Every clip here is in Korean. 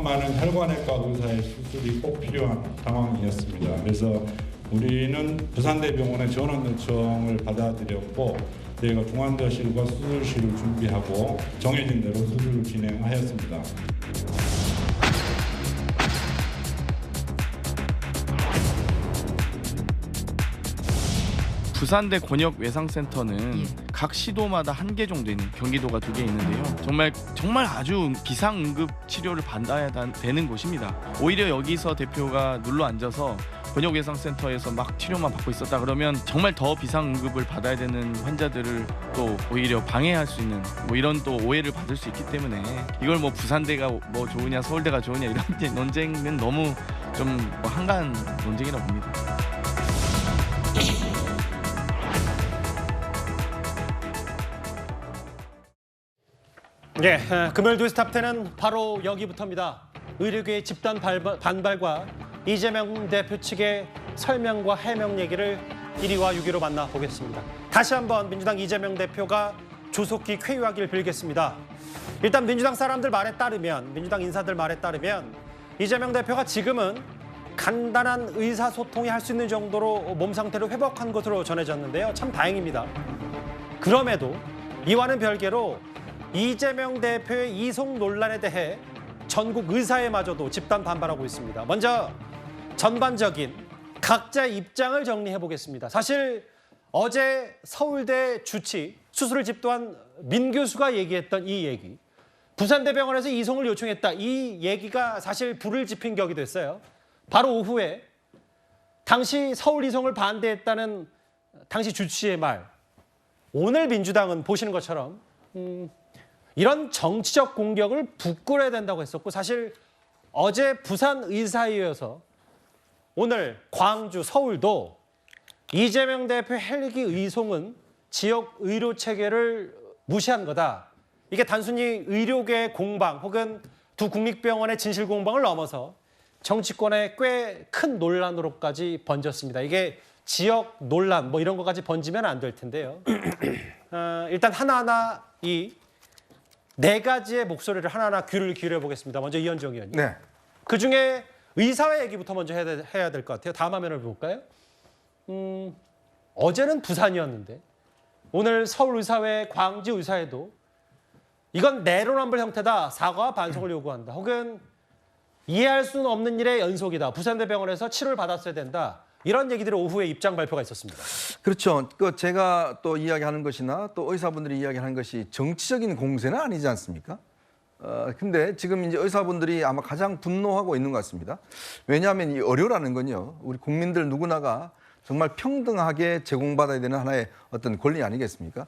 많은 혈관외과 의사의 수술이 꼭 필요한 상황이었습니다. 그래서 우리는 부산대병원의 전원 요청을 받아들였고 저희가 중환자실과 수술실을 준비하고 정해진 대로 수술을 진행하였습니다. 부산대 권역외상센터는 각 시도마다 한 개 정도 있는, 경기도가 2개 있는데요. 정말 아주 비상응급 치료를 받아야 되는 곳입니다. 오히려 여기서 대표가 눌러 앉아서 권역외상센터에서 막 치료만 받고 있었다 그러면 정말 더 비상응급을 받아야 되는 환자들을 또 오히려 방해할 수 있는 이런 또 오해를 받을 수 있기 때문에 이걸 부산대가 좋으냐 서울대가 좋으냐 이런 논쟁은 너무 좀 한가한 논쟁이라고 봅니다. 네, 금요일 뉴스탑10은 바로 여기부터입니다. 의료계의 집단 반발과 이재명 대표 측의 설명과 해명 얘기를 1위와 6위로 만나보겠습니다. 다시 한번 민주당 이재명 대표가 조속히 쾌유하길 빌겠습니다. 일단 민주당 사람들 말에 따르면, 민주당 인사들 말에 따르면 이재명 대표가 지금은 간단한 의사소통이 할 수 있는 정도로 몸 상태를 회복한 것으로 전해졌는데요. 참 다행입니다. 그럼에도 이와는 별개로 이재명 대표의 이송 논란에 대해 전국 의사회마저도 집단 반발하고 있습니다. 먼저 전반적인 각자의 입장을 정리해 보겠습니다. 사실 어제 서울대 주치 수술을 집도한 민 교수가 얘기했던 이 얘기, 부산대병원에서 이송을 요청했다, 이 얘기가 사실 불을 지핀 격이 됐어요. 바로 오후에 당시 서울 이송을 반대했다는 당시 주치의 말, 오늘 민주당은 보시는 것처럼 이런 정치적 공격을 부끄러야 된다고 했었고, 사실 어제 부산 의사회여서 오늘 광주, 서울도 이재명 대표 헬기 의송은 지역 의료 체계를 무시한 거다. 이게 단순히 의료계 공방 혹은 두 국립병원의 진실 공방을 넘어서 정치권의 꽤 큰 논란으로까지 번졌습니다. 이게 지역 논란 이런 것까지 번지면 안 될 텐데요. 일단 하나하나 이 4가지의 목소리를 하나하나 귀를 기울여 보겠습니다. 먼저 이현정 의원님. 네. 그중에 의사회 얘기부터 먼저 해야 될 것 같아요. 다음 화면을 볼까요? 어제는 부산이었는데 오늘 서울의사회, 광주의사회도 이건 내로남불 형태다, 사과와 반성을 요구한다, 혹은 이해할 수는 없는 일의 연속이다, 부산대병원에서 치료를 받았어야 된다, 이런 얘기들이 오후에 입장 발표가 있었습니다. 그렇죠. 제가 또 이야기하는 것이나 또 의사분들이 이야기하는 것이 정치적인 공세는 아니지 않습니까? 근데 지금 이제 의사분들이 아마 가장 분노하고 있는 것 같습니다. 왜냐하면 이 의료라는 건요, 우리 국민들 누구나가 정말 평등하게 제공받아야 되는 하나의 어떤 권리 아니겠습니까?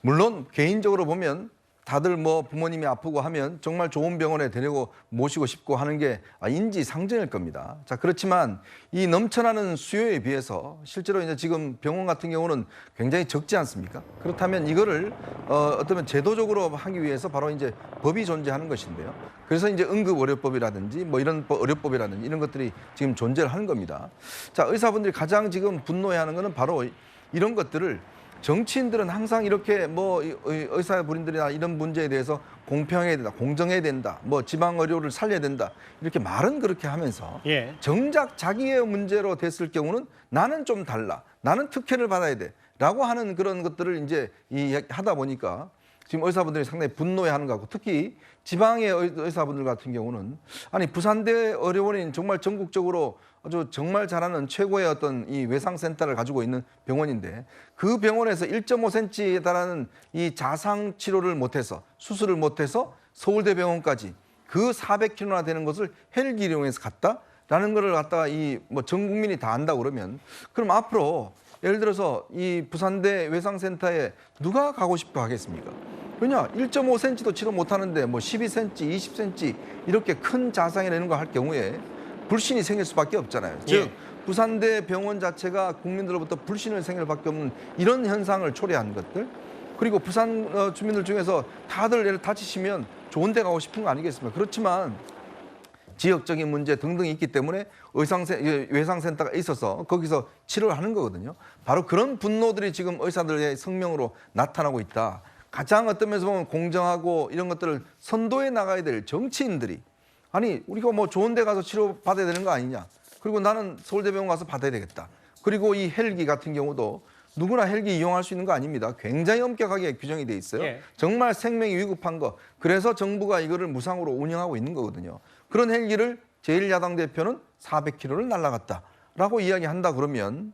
물론 개인적으로 보면 다들 부모님이 아프고 하면 정말 좋은 병원에 데리고 모시고 싶고 하는 게 인지상정일 겁니다. 자, 그렇지만 이 넘쳐나는 수요에 비해서 실제로 이제 지금 병원 같은 경우는 굉장히 적지 않습니까? 그렇다면 이거를 어쩌면 제도적으로 하기 위해서 바로 이제 법이 존재하는 것인데요. 그래서 이제 응급의료법이라든지 이런 의료법이라든지 이런 것들이 지금 존재를 하는 겁니다. 자, 의사분들이 가장 지금 분노해하는 것은 바로 이런 것들을, 정치인들은 항상 이렇게 의사분들이나 이런 문제에 대해서 공평해야 된다, 공정해야 된다, 지방 의료를 살려야 된다, 이렇게 말은 그렇게 하면서 정작 자기의 문제로 됐을 경우는 나는 좀 달라, 나는 특혜를 받아야 돼라고 하는 그런 것들을 이제 하다 보니까 지금 의사분들이 상당히 분노해하는 것 같고, 특히 지방의 의사분들 같은 경우는 아니 부산대 의료원인 정말 전국적으로 아주 정말 잘하는 최고의 어떤 이 외상센터를 가지고 있는 병원인데 그 병원에서 1.5cm에 달하는 이 자상 치료를 못해서, 수술을 못해서 서울대병원까지 그 400km나 되는 것을 헬기를 이용해서 갔다라는 거를 갖다가 전 국민이 다 안다고 그러면, 그럼 앞으로 예를 들어서 이 부산대 외상센터에 누가 가고 싶어 하겠습니까? 왜냐, 1.5cm도 치료 못하는데 12cm, 20cm 이렇게 큰 자상이라는 거 할 경우에 불신이 생길 수밖에 없잖아요. 즉 부산대 병원 자체가 국민들로부터 불신을 생길 수밖에 없는 이런 현상을 초래한 것들, 그리고 부산 주민들 중에서 다들 예를 다치시면 좋은 데 가고 싶은 거 아니겠습니까? 그렇지만 지역적인 문제 등등이 있기 때문에 외상센터가 있어서 거기서 치료를 하는 거거든요. 바로 그런 분노들이 지금 의사들의 성명으로 나타나고 있다. 가장 어떤 면에서 보면 공정하고 이런 것들을 선도해 나가야 될 정치인들이 아니 우리가 뭐 좋은 데 가서 치료 받아야 되는 거 아니냐. 그리고 나는 서울대병원 가서 받아야 되겠다. 그리고 이 헬기 같은 경우도 누구나 헬기 이용할 수 있는 거 아닙니다. 굉장히 엄격하게 규정이 돼 있어요. 예. 정말 생명이 위급한 거. 그래서 정부가 이거를 무상으로 운영하고 있는 거거든요. 그런 헬기를 제1야당 대표는 400km를 날아갔다라고 이야기한다 그러면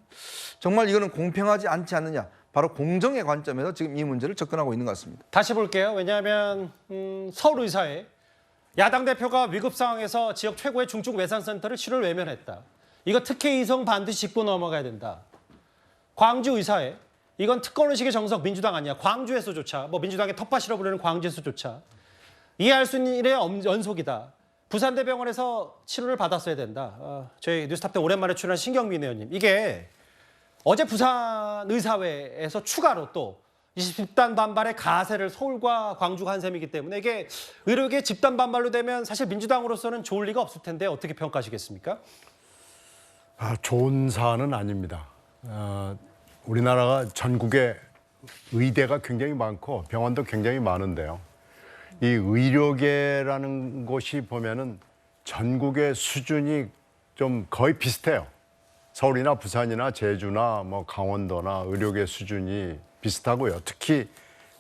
정말 이거는 공평하지 않지 않느냐. 바로 공정의 관점에서 지금 이 문제를 접근하고 있는 것 같습니다. 다시 볼게요. 왜냐하면 서울의사에 야당 대표가 위급 상황에서 지역 최고의 중증 외상센터를 치료를 외면했다. 이거 특혜 이송 반드시 짚고 넘어가야 된다. 광주의사에 이건 특권의식의 정석 민주당 아니야. 광주에서조차 뭐 민주당의 텃밭이라고 부르는 광주에서조차 이해할 수 있는 일의 연속이다. 부산대병원에서 치료를 받았어야 된다. 저희 뉴스탑10 오랜만에 출연한 신경민 의원님. 이게 어제 부산의사회에서 추가로 또 집단 반발의 가세를 서울과 광주가 한 셈이기 때문에 이게 의료계 집단 반발로 되면 사실 민주당으로서는 좋을 리가 없을 텐데 어떻게 평가하시겠습니까? 좋은 사안은 아닙니다. 우리나라가 전국에 의대가 굉장히 많고 병원도 굉장히 많은데요. 이 의료계라는 곳이 보면은 전국의 수준이 좀 거의 비슷해요. 서울이나 부산이나 제주나 뭐 강원도나 의료계 수준이 비슷하고요. 특히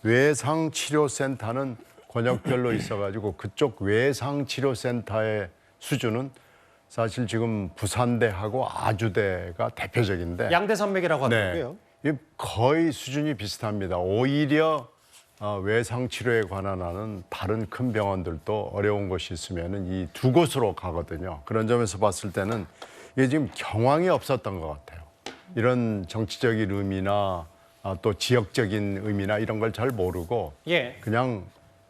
외상치료센터는 권역별로 있어가지고 그쪽 외상치료센터의 수준은 사실 지금 부산대하고 아주대가 대표적인데 양대 산맥이라고 하더라고요. 네, 거의 수준이 비슷합니다. 오히려 외상치료에 관한 다른 큰 병원들도 어려운 곳이 있으면 이 두 곳으로 가거든요. 그런 점에서 봤을 때는 이게 지금 경황이 없었던 것 같아요. 이런 정치적인 의미나 또 지역적인 의미나 이런 걸 잘 모르고 예. 그냥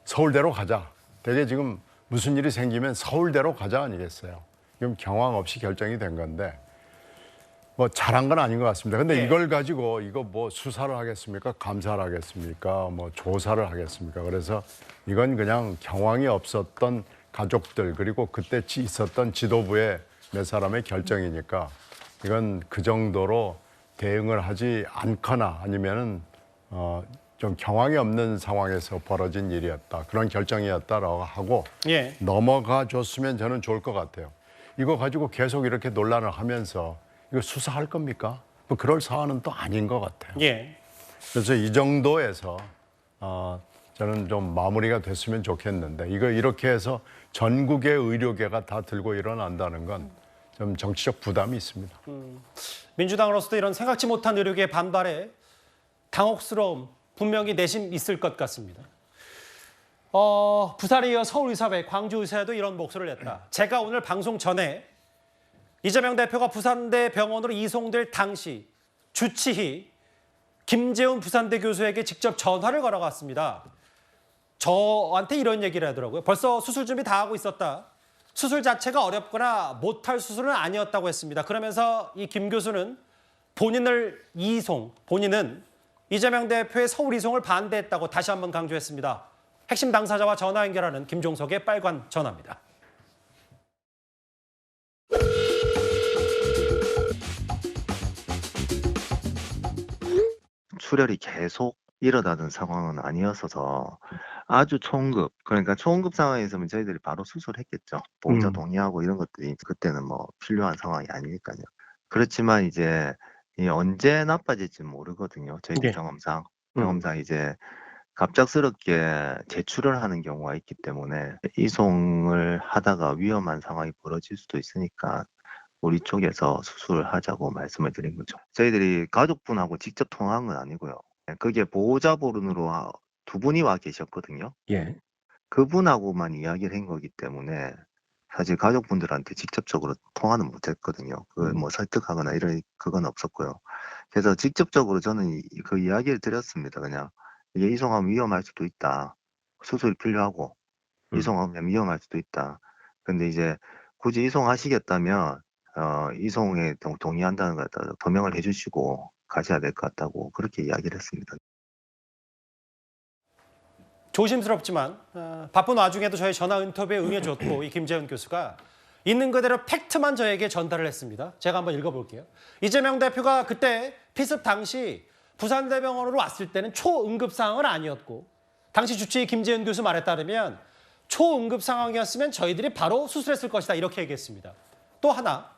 서울대로 가자. 되게 지금 무슨 일이 생기면 서울대로 가자 아니겠어요. 지금 경황 없이 결정이 된 건데 뭐 잘한 건 아닌 것 같습니다. 근데 예. 이걸 가지고 이거 뭐 수사를 하겠습니까? 감사를 하겠습니까? 뭐 조사를 하겠습니까? 그래서 이건 그냥 경황이 없었던 가족들 그리고 그때 있었던 지도부의 몇 사람의 결정이니까 이건 그 정도로 대응을 하지 않거나 아니면은 좀 경황이 없는 상황에서 벌어진 일이었다. 그런 결정이었다라고 하고 예. 넘어가 줬으면 저는 좋을 것 같아요. 이거 가지고 계속 이렇게 논란을 하면서 이거 수사할 겁니까? 뭐 그럴 사안은 또 아닌 것 같아요. 예. 그래서 이 정도에서 저는 좀 마무리가 됐으면 좋겠는데 이거 이렇게 해서 전국의 의료계가 다 들고 일어난다는 건 좀 정치적 부담이 있습니다. 민주당으로서도 이런 생각지 못한 의료계 반발에 당혹스러움 분명히 내심 있을 것 같습니다. 부산에 이어 서울의사회, 광주의사회도 이런 목소리를 냈다. 제가 오늘 방송 전에 이재명 대표가 부산대 병원으로 이송될 당시 주치의 김재훈 부산대 교수에게 직접 전화를 걸어갔습니다. 저한테 이런 얘기를 하더라고요. 벌써 수술 준비 다 하고 있었다. 수술 자체가 어렵거나 못할 수술은 아니었다고 했습니다. 그러면서 이 김 교수는 본인은 이재명 대표의 서울 이송을 반대했다고 다시 한번 강조했습니다. 핵심 당사자와 전화 연결하는 김종석의 빨간 전화입니다. 출혈이 계속 일어나는 상황은 아니었어서 아주 초응급, 그러니까 초응급 상황에서는 저희들이 바로 수술했겠죠. 보호자 동의하고 이런 것들이 그때는 뭐 필요한 상황이 아니니까요. 그렇지만 이제 이 언제 나빠질지 모르거든요. 저희들 네. 경험상 이제 갑작스럽게 제출을 하는 경우가 있기 때문에 이송을 하다가 위험한 상황이 벌어질 수도 있으니까 우리 쪽에서 수술하자고 말씀을 드린 거죠. 저희들이 가족분하고 직접 통화한 건 아니고요. 그게 보호자분으로 두 분이 와 계셨거든요. 예. 그분하고만 이야기를 한 거기 때문에 사실 가족분들한테 직접적으로 통화는 못했거든요. 뭐 설득하거나 이런 그건 없었고요. 그래서 직접적으로 저는 그 이야기를 드렸습니다. 그냥 이게 이송하면 위험할 수도 있다. 수술이 필요하고 이송하면 위험할 수도 있다. 근데 이제 굳이 이송하시겠다면 이송에 동의한다는 걸 표명을 해주시고 가셔야 될 것 같다고 그렇게 이야기를 했습니다. 조심스럽지만 바쁜 와중에도 저희 전화 인터뷰에 응해줬고 이 김재훈 교수가 있는 그대로 팩트만 저에게 전달을 했습니다. 제가 한번 읽어볼게요. 이재명 대표가 그때 피습 당시 부산대병원으로 왔을 때는 초응급 상황은 아니었고 당시 주치의 김재훈 교수 말에 따르면 초응급 상황이었으면 저희들이 바로 수술했을 것이다 이렇게 얘기했습니다. 또 하나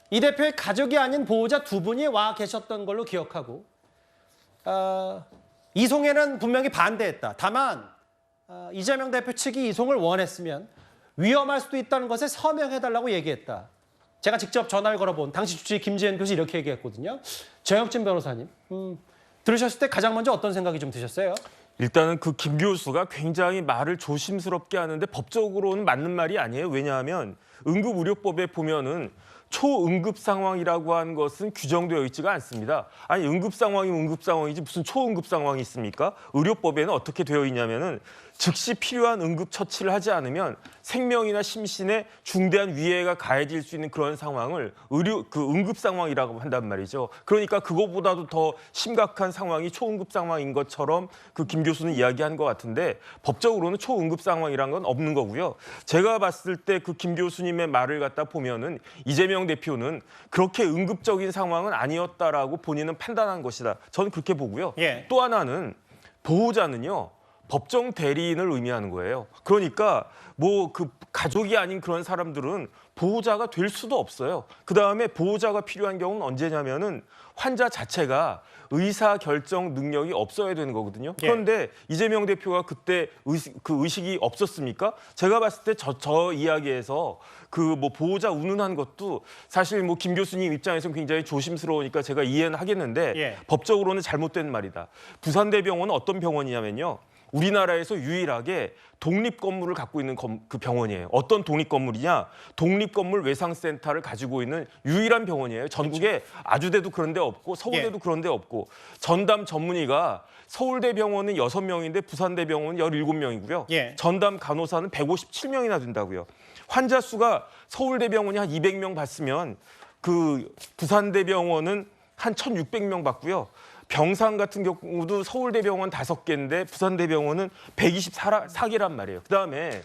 이 대표의 가족이 아닌 보호자 두 분이 와 계셨던 걸로 기억하고 이송에는 분명히 반대했다. 다만 이재명 대표 측이 이송을 원했으면 위험할 수도 있다는 것에 서명해달라고 얘기했다. 제가 직접 전화를 걸어본 당시 주치의 김지현 교수 이렇게 얘기했거든요. 정혁진 변호사님, 들으셨을 때 가장 먼저 어떤 생각이 좀 드셨어요? 일단은 그 김 교수가 굉장히 말을 조심스럽게 하는데 법적으로는 맞는 말이 아니에요. 왜냐하면 응급의료법에 보면은 초응급 상황이라고 하는 것은 규정되어 있지가 않습니다. 아니 응급 상황이면 응급 상황이지 무슨 초응급 상황이 있습니까? 의료법에는 어떻게 되어 있냐면은 즉시 필요한 응급 처치를 하지 않으면 생명이나 심신에 중대한 위해가 가해질 수 있는 그런 상황을 응급 상황이라고 한단 말이죠. 그러니까 그거보다도 더 심각한 상황이 초응급 상황인 것처럼 그 김 교수는 이야기한 것 같은데 법적으로는 초응급 상황이란 건 없는 거고요. 제가 봤을 때 그 김 교수님의 말을 갖다 보면은 이재명 대표는 그렇게 응급적인 상황은 아니었다라고 본인은 판단한 것이다. 저는 그렇게 보고요. 예. 또 하나는 보호자는요. 법정 대리인을 의미하는 거예요. 그러니까 뭐 그 가족이 아닌 그런 사람들은 보호자가 될 수도 없어요. 그다음에 보호자가 필요한 경우는 언제냐면은 환자 자체가 의사 결정 능력이 없어야 되는 거거든요. 그런데 이재명 대표가 그때 그 의식이 없었습니까? 제가 봤을 때 저 이야기에서 그 뭐 보호자 운운한 것도 사실 뭐 김 교수님 입장에서는 굉장히 조심스러우니까 제가 이해는 하겠는데 법적으로는 잘못된 말이다. 부산대병원은 어떤 병원이냐면요. 우리나라에서 유일하게 독립 건물을 갖고 있는 그 병원이에요. 어떤 독립 건물이냐? 독립 건물 외상센터를 가지고 있는 유일한 병원이에요. 전국에 아주대도 그런 데 없고 서울대도 그런 데 없고 전담 전문의가 서울대병원은 6명인데 부산대병원은 17명이고요. 전담 간호사는 157명이나 된다고요. 환자 수가 서울대병원이 한 200명 받으면 그 부산대병원은 한 1,600명 받고요. 병상 같은 경우도 서울대병원 5개인데 부산대병원은 124개란 말이에요. 그다음에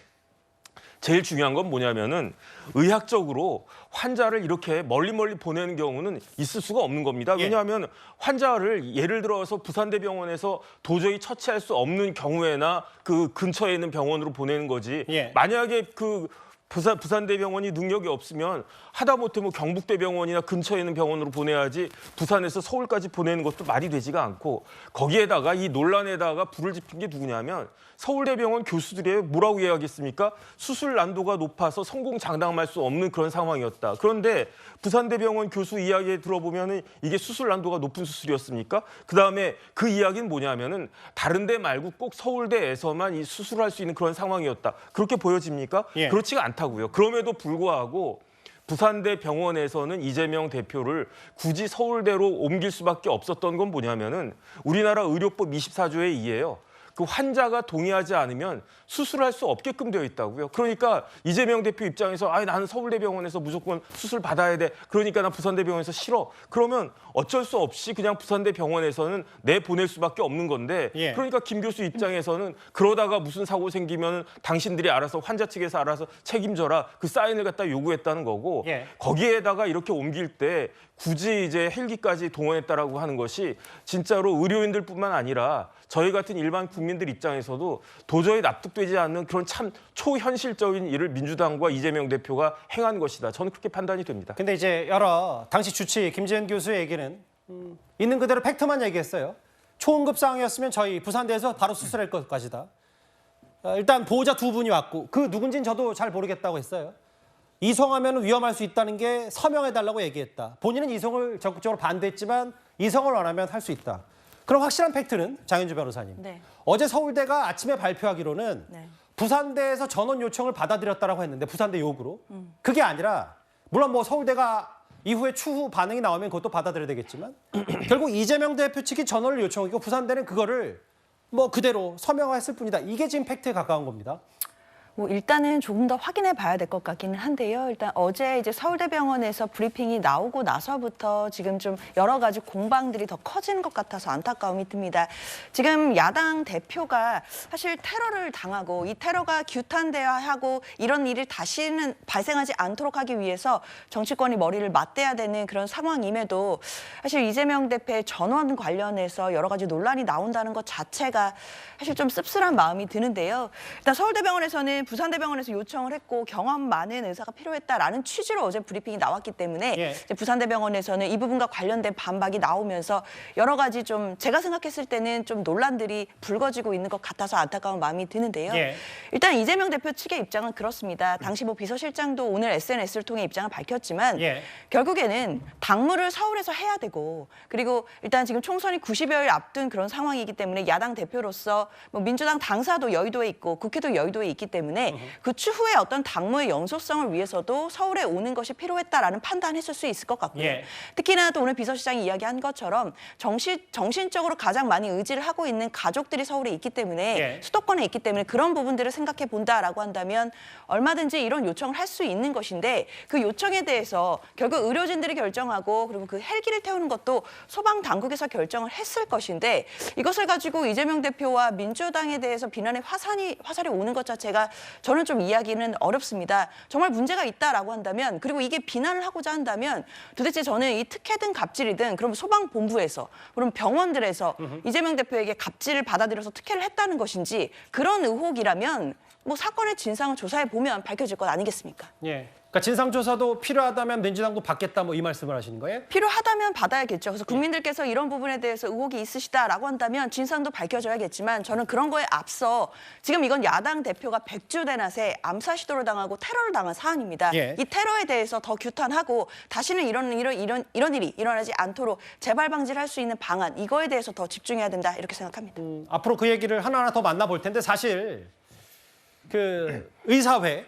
제일 중요한 건 뭐냐면은 의학적으로 환자를 이렇게 멀리 보내는 경우는 있을 수가 없는 겁니다. 왜냐하면 환자를 예를 들어서 부산대병원에서 도저히 처치할 수 없는 경우에나 그 근처에 있는 병원으로 보내는 거지. 만약에 그 부산대병원이 능력이 없으면 하다못해 뭐 경북대병원이나 근처에 있는 병원으로 보내야지 부산에서 서울까지 보내는 것도 말이 되지가 않고 거기에다가 이 논란에다가 불을 지핀 게 누구냐면 서울대병원 교수들이 뭐라고 이야기했습니까? 수술 난도가 높아서 성공 장담할 수 없는 그런 상황이었다. 그런데 부산대병원 교수 이야기 들어보면은 이게 수술 난도가 높은 수술이었습니까? 그다음에 그 이야기는 뭐냐면은 다른 데 말고 꼭 서울대에서만 이 수술할 수 있는 그런 상황이었다. 그렇게 보여집니까? 그렇지가 않다고요. 그럼에도 불구하고 부산대 병원에서는 이재명 대표를 굳이 서울대로 옮길 수밖에 없었던 건 뭐냐면은 우리나라 의료법 24조에 의해요. 그 환자가 동의하지 않으면 수술할 수 없게끔 되어 있다고요. 그러니까 이재명 대표 입장에서 나는 서울대병원에서 무조건 수술 받아야 돼. 그러니까 난 부산대병원에서 싫어. 그러면 어쩔 수 없이 그냥 부산대병원에서는 내보낼 수밖에 없는 건데 그러니까 김 교수 입장에서는 그러다가 무슨 사고 생기면 당신들이 알아서 환자 측에서 알아서 책임져라. 그 사인을 갖다 요구했다는 거고 거기에다가 이렇게 옮길 때 굳이 이제 헬기까지 동원했다라고 하는 것이 진짜로 의료인들뿐만 아니라 저희 같은 일반 국민들 입장에서도 도저히 납득되지 않는 그런 참 초현실적인 일을 민주당과 이재명 대표가 행한 것이다. 저는 그렇게 판단이 됩니다. 근데 이제 여러 당시 주치 김지현 교수의 얘기는 있는 그대로 팩트만 얘기했어요. 초응급 상황이었으면 저희 부산대에서 바로 수술할 것까지다. 일단 보호자 두 분이 왔고 그 누군지는 저도 잘 모르겠다고 했어요. 이송하면 위험할 수 있다는 게 서명해달라고 얘기했다. 본인은 이송을 적극적으로 반대했지만 이송을 원하면 할 수 있다. 그럼 확실한 팩트는 장윤주 변호사님. 어제 서울대가 아침에 발표하기로는 부산대에서 전원 요청을 받아들였다라고 했는데 부산대 요구로. 그게 아니라 물론 뭐 서울대가 이후에 추후 반응이 나오면 그것도 받아들여야 되겠지만 결국 이재명 대표 측이 전원을 요청하고 부산대는 그거를 뭐 그대로 서명했을 뿐이다. 이게 지금 팩트에 가까운 겁니다. 뭐 일단은 조금 더 확인해 봐야 될 것 같기는 한데요. 일단 어제 이제 서울대병원에서 브리핑이 나오고 나서부터 지금 좀 여러 가지 공방들이 더 커지는 것 같아서 안타까움이 듭니다. 지금 야당 대표가 사실 테러를 당하고 이 테러가 규탄돼야 하고 이런 일이 다시는 발생하지 않도록 하기 위해서 정치권이 머리를 맞대야 되는 그런 상황임에도 사실 이재명 대표의 전원 관련해서 여러 가지 논란이 나온다는 것 자체가 사실 좀 씁쓸한 마음이 드는데요. 일단 서울대병원에서는 부산대병원에서 요청을 했고 경험 많은 의사가 필요했다라는 취지로 어제 브리핑이 나왔기 때문에 이제 부산대병원에서는 이 부분과 관련된 반박이 나오면서 여러 가지 좀 제가 생각했을 때는 좀 논란들이 불거지고 있는 것 같아서 안타까운 마음이 드는데요. 일단 이재명 대표 측의 입장은 그렇습니다. 당시 뭐 비서실장도 오늘 SNS를 통해 입장을 밝혔지만 결국에는 당무를 서울에서 해야 되고 그리고 일단 지금 총선이 90여일 앞둔 그런 상황이기 때문에 야당 대표로서 뭐 민주당 당사도 여의도에 있고 국회도 여의도에 있기 때문에 그 추후에 어떤 당무의 연속성을 위해서도 서울에 오는 것이 필요했다라는 판단했을 수 있을 것 같고요. 특히나 또 오늘 비서실장이 이야기한 것처럼 정신적으로 가장 많이 의지를 하고 있는 가족들이 서울에 있기 때문에 수도권에 있기 때문에 그런 부분들을 생각해 본다라고 한다면 얼마든지 이런 요청을 할 수 있는 것인데 그 요청에 대해서 결국 의료진들이 결정하고 그리고 그 헬기를 태우는 것도 소방 당국에서 결정을 했을 것인데 이것을 가지고 이재명 대표와 민주당에 대해서 비난의 화살이 오는 것 자체가 저는 좀 이해하기는 어렵습니다. 정말 문제가 있다라고 한다면 그리고 이게 비난을 하고자 한다면 도대체 저는 이 특혜든 갑질이든 그럼 소방본부에서 그럼 병원들에서 이재명 대표에게 갑질을 받아들여서 특혜를 했다는 것인지 그런 의혹이라면 뭐 사건의 진상을 조사해 보면 밝혀질 것 아니겠습니까? 그러니까 진상조사도 필요하다면 민주당도 받겠다 뭐 이 말씀을 하시는 거예요? 필요하다면 받아야겠죠. 그래서 국민들께서 이런 부분에 대해서 의혹이 있으시다라고 한다면 진상도 밝혀져야겠지만 저는 그런 거에 앞서 지금 이건 야당 대표가 백주대낮에 암살 시도를 당하고 테러를 당한 사안입니다. 이 테러에 대해서 더 규탄하고 다시는 이런 일이 일어나지 않도록 재발 방지를 할 수 있는 방안 이거에 대해서 더 집중해야 된다 이렇게 생각합니다. 앞으로 그 얘기를 하나하나 더 만나볼 텐데 사실 그 의사회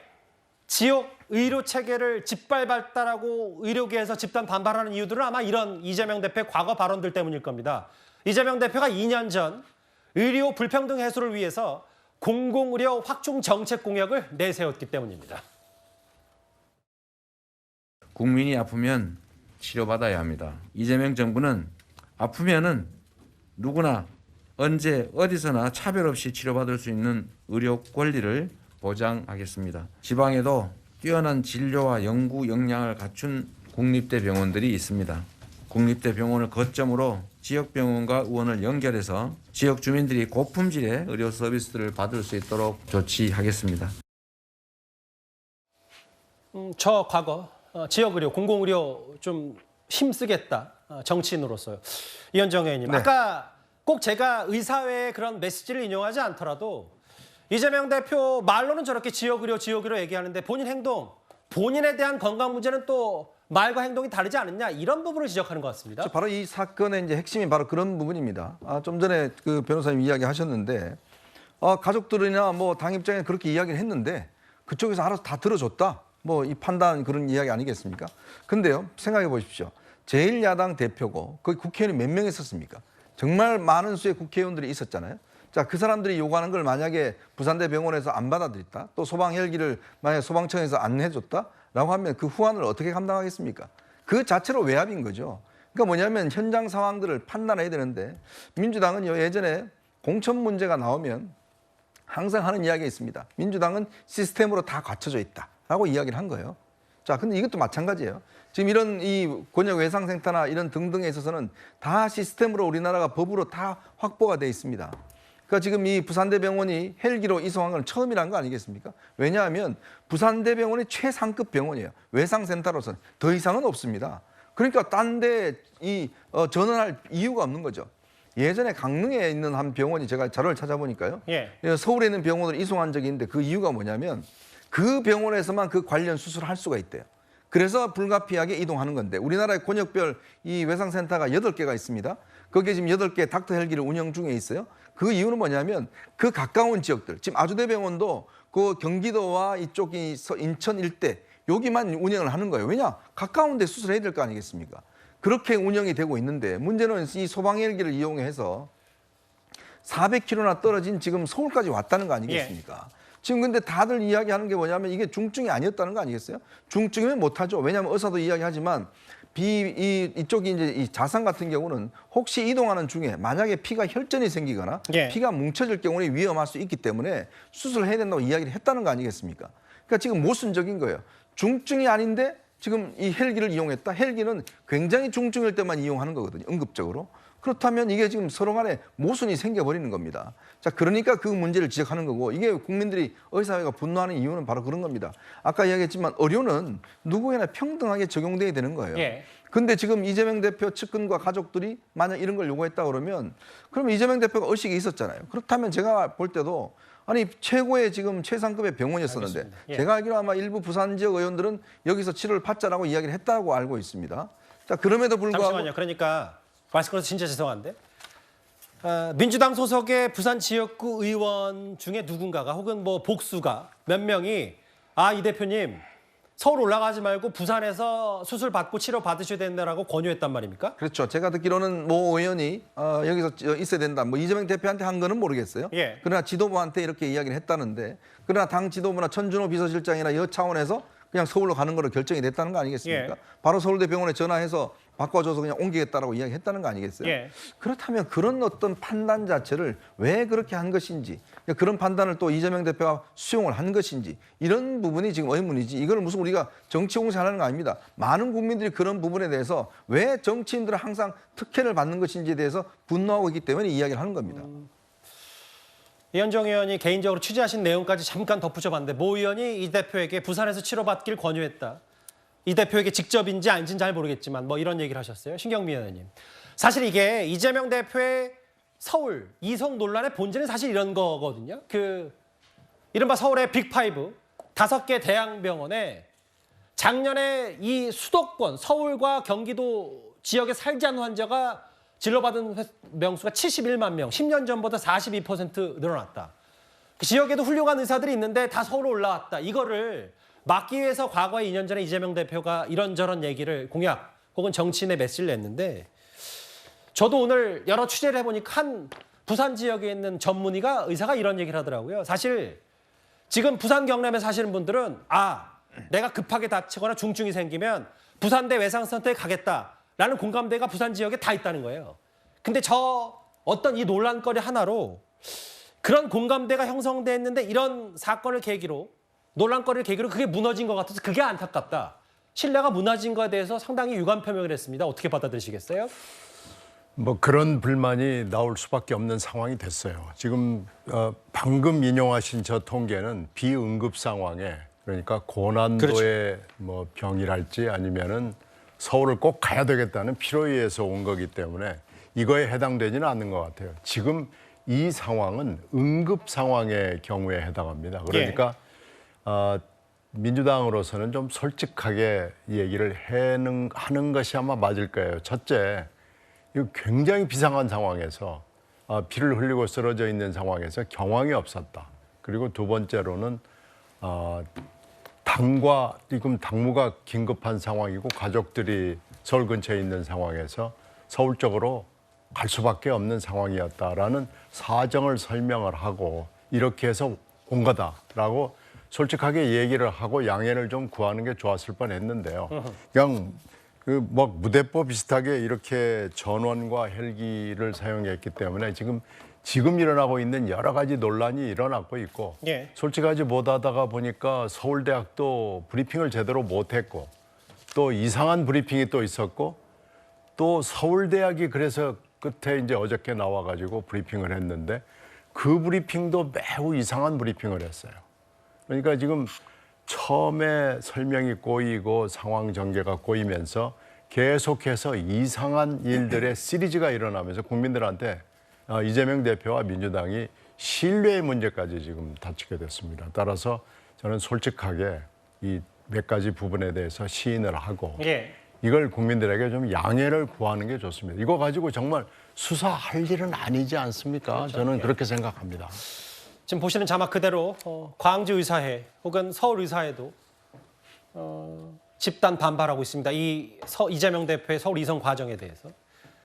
지역 의료 체계를 짓밟았다라고 의료계에서 집단 반발하는 이유들은 아마 이런 이재명 대표의 과거 발언들 때문일 겁니다. 이재명 대표가 2년 전 의료 불평등 해소를 위해서 공공의료 확충 정책 공약을 내세웠기 때문입니다. 국민이 아프면 치료받아야 합니다. 이재명 정부는 아프면은 누구나 언제 어디서나 차별 없이 치료받을 수 있는 의료 권리를 보장하겠습니다. 지방에도 뛰어난 진료와 연구 역량을 갖춘 국립대 병원들이 있습니다. 국립대 병원을 거점으로 지역병원과 의원을 연결해서 지역 주민들이 고품질의 의료 서비스를 받을 수 있도록 조치하겠습니다. 저 과거 지역의료, 공공의료 좀 힘쓰겠다 정치인으로서요. 이현정 의원님, 아까 꼭 제가 의사회의 그런 메시지를 인용하지 않더라도 이재명 대표 말로는 저렇게 지역의료 얘기하는데 본인 행동, 본인에 대한 건강 문제는 또 말과 행동이 다르지 않느냐 이런 부분을 지적하는 것 같습니다. 바로 이 사건의 이제 핵심이 바로 그런 부분입니다. 좀 전에 그 변호사님 이야기하셨는데 가족들이나 뭐 당 입장에 그렇게 이야기를 했는데 그쪽에서 알아서 다 들어줬다. 뭐 이 판단 그런 이야기 아니겠습니까? 근데요 생각해 보십시오. 제1야당 대표고 거기 국회의원이 몇 명 있었습니까? 정말 많은 수의 국회의원들이 있었잖아요. 자, 그 사람들이 요구하는 걸 만약에 부산대 병원에서 안 받아들였다, 또 소방 헬기를 만약에 소방청에서 안 해줬다라고 하면 그 후환을 어떻게 감당하겠습니까? 그 자체로 외압인 거죠. 그러니까 뭐냐면 현장 상황들을 판단해야 되는데 민주당은요 예전에 공천 문제가 나오면 항상 하는 이야기가 있습니다. 민주당은 시스템으로 다 갖춰져 있다라고 이야기를 한 거예요. 자, 근데 이것도 마찬가지예요. 지금 이런 이 권역 외상센터나 이런 등등에 있어서는 다 시스템으로 우리나라가 법으로 다 확보가 돼 있습니다. 그러니까 지금 이 부산대병원이 헬기로 이송한 건 처음이라는 거 아니겠습니까? 왜냐하면 부산대병원이 최상급 병원이에요. 외상센터로서는 더 이상은 없습니다. 그러니까 딴 데 전원할 이유가 없는 거죠. 예전에 강릉에 있는 한 병원이 제가 자료를 찾아보니까요. 서울에 있는 병원으로 이송한 적이 있는데 그 이유가 뭐냐면 그 병원에서만 그 관련 수술을 할 수가 있대요. 그래서 불가피하게 이동하는 건데 우리나라의 권역별 이 외상센터가 8개가 있습니다. 거기에 지금 8개 닥터 헬기를 운영 중에 있어요. 그 이유는 뭐냐면 그 가까운 지역들, 지금 아주대병원도 그 경기도와 이쪽 인천 일대 여기만 운영을 하는 거예요. 왜냐? 가까운 데 수술해야 될 거 아니겠습니까? 그렇게 운영이 되고 있는데 문제는 이 소방 헬기를 이용해서 400km나 떨어진 지금 서울까지 왔다는 거 아니겠습니까? 지금 근데 다들 이야기하는 게 뭐냐면 이게 중증이 아니었다는 거 아니겠어요? 중증이면 못하죠. 왜냐하면 의사도 이야기하지만 이쪽이 이제 이 자상 같은 경우는 혹시 이동하는 중에 만약에 피가 혈전이 생기거나 예. 피가 뭉쳐질 경우에 위험할 수 있기 때문에 수술을 해야 된다고 이야기를 했다는 거 아니겠습니까? 그러니까 지금 모순적인 거예요. 중증이 아닌데 지금 이 헬기를 이용했다. 헬기는 굉장히 중증일 때만 이용하는 거거든요. 응급적으로. 그렇다면 이게 지금 서로 간에 모순이 생겨버리는 겁니다. 자, 그러니까 그 문제를 지적하는 거고 이게 국민들이 의사회가 분노하는 이유는 바로 그런 겁니다. 아까 이야기했지만 의료는 누구에나 평등하게 적용돼야 되는 거예요. 예. 근데 지금 이재명 대표 측근과 가족들이 만약 이런 걸 요구했다 그러면 이재명 대표가 의식이 있었잖아요. 그렇다면 제가 볼 때도 아니 최고의 지금 최상급의 병원이었었는데 알겠습니다. 예. 제가 알기로 아마 일부 부산 지역 의원들은 여기서 치료를 받자라고 이야기를 했다고 알고 있습니다. 자, 그럼에도 불구하고 잠시만요. 그러니까 말씀 걸어서 진짜 죄송한데 민주당 소속의 부산 지역구 의원 중에 누군가가 혹은 뭐 복수가 몇 명이 이 대표님 서울 올라가지 말고 부산에서 수술 받고 치료 받으셔야 된다라고 권유했단 말입니까? 그렇죠. 제가 듣기로는 모 의원이 여기서 있어야 된다. 뭐 이재명 대표한테 한 거는 모르겠어요. 예. 그러나 지도부한테 이렇게 이야기를 했다는데 그러나 당 지도부나 천준호 비서실장이나 여 차원에서 그냥 서울로 가는 거로 결정이 됐다는 거 아니겠습니까? 예. 바로 서울대병원에 전화해서 바꿔줘서 그냥 옮기겠다라고 이야기했다는 거 아니겠어요? 예. 그렇다면 그런 어떤 판단 자체를 왜 그렇게 한 것인지 그런 판단을 또 이재명 대표가 수용을 한 것인지 이런 부분이 지금 의문이지 이걸 무슨 우리가 정치 공세하는 거 아닙니다. 많은 국민들이 그런 부분에 대해서 왜 정치인들은 항상 특혜를 받는 것인지에 대해서 분노하고 있기 때문에 이야기를 하는 겁니다. 이현정 의원이 개인적으로 취재하신 내용까지 잠깐 덧붙여봤는데 모 의원이 이 대표에게 부산에서 치료받길 권유했다. 이 대표에게 직접인지 아닌지는 잘 모르겠지만 뭐 이런 얘기를 하셨어요. 신경미 의원님. 사실 이게 이재명 대표의 서울 이송 논란의 본질은 사실 이런 거거든요. 이른바 서울의 빅5 5개 대학병원에 작년에 이 수도권 서울과 경기도 지역에 살지 않는 환자가 진료받은 명수가 71만 명, 10년 전보다 42% 늘어났다. 그 지역에도 훌륭한 의사들이 있는데 다 서울로 올라왔다. 이거를 막기 위해서 과거에 2년 전에 이재명 대표가 이런저런 얘기를 공약 혹은 정치인의 메시지를 냈는데 저도 오늘 여러 취재를 해보니까 한 부산 지역에 있는 전문의가 의사가 이런 얘기를 하더라고요. 사실 지금 부산 경남에 사시는 분들은 내가 급하게 다치거나 중증이 생기면 부산대 외상센터에 가겠다라는 공감대가 부산 지역에 다 있다는 거예요. 근데 어떤 이 논란거리 하나로 그런 공감대가 형성됐는데 이런 사건을 계기로 논란거리를 계기로 그게 무너진 것 같아서 그게 안타깝다. 신뢰가 무너진 것에 대해서 상당히 유감 표명을 했습니다. 어떻게 받아들이시겠어요? 뭐 그런 불만이 나올 수밖에 없는 상황이 됐어요. 지금 방금 인용하신 저 통계는 비응급 상황에 그러니까 고난도의 그렇죠. 뭐 병이랄지 아니면은 서울을 꼭 가야 되겠다는 필요에 의해서 온 거기 때문에 이거에 해당되지는 않는 것 같아요. 지금 이 상황은 응급 상황의 경우에 해당합니다. 그러니까 민주당으로서는 좀 솔직하게 얘기를 하는 것이 아마 맞을 거예요. 첫째, 이거 굉장히 비상한 상황에서 피를 흘리고 쓰러져 있는 상황에서 경황이 없었다. 그리고 두 번째로는 지금 당무가 긴급한 상황이고 가족들이 서울 근처에 있는 상황에서 서울 쪽으로 갈 수밖에 없는 상황이었다라는 사정을 설명을 하고 이렇게 해서 온 거다라고 솔직하게 얘기를 하고 양해를 좀 구하는 게 좋았을 뻔했는데요. 그냥 뭐 무대법 비슷하게 이렇게 전원과 헬기를 사용했기 때문에 지금 일어나고 있는 여러 가지 논란이 일어나고 있고 솔직하지 못하다가 보니까 서울대학도 브리핑을 제대로 못했고 또 이상한 브리핑이 또 있었고 또 서울대학이 그래서 끝에 이제 어저께 나와가지고 브리핑을 했는데 그 브리핑도 매우 이상한 브리핑을 했어요. 그러니까 지금 처음에 설명이 꼬이고 상황 전개가 꼬이면서 계속해서 이상한 일들의 시리즈가 일어나면서 국민들한테 이재명 대표와 민주당이 신뢰의 문제까지 지금 다치게 됐습니다. 따라서 저는 솔직하게 이 몇 가지 부분에 대해서 시인을 하고 이걸 국민들에게 좀 양해를 구하는 게 좋습니다. 이거 가지고 정말 수사할 일은 아니지 않습니까? 그렇죠. 저는 그렇게 생각합니다. 지금 보시는 자막 그대로 광주의사회 혹은 서울의사회도 집단 반발하고 있습니다. 이재명 대표의 서울 이송 과정에 대해서.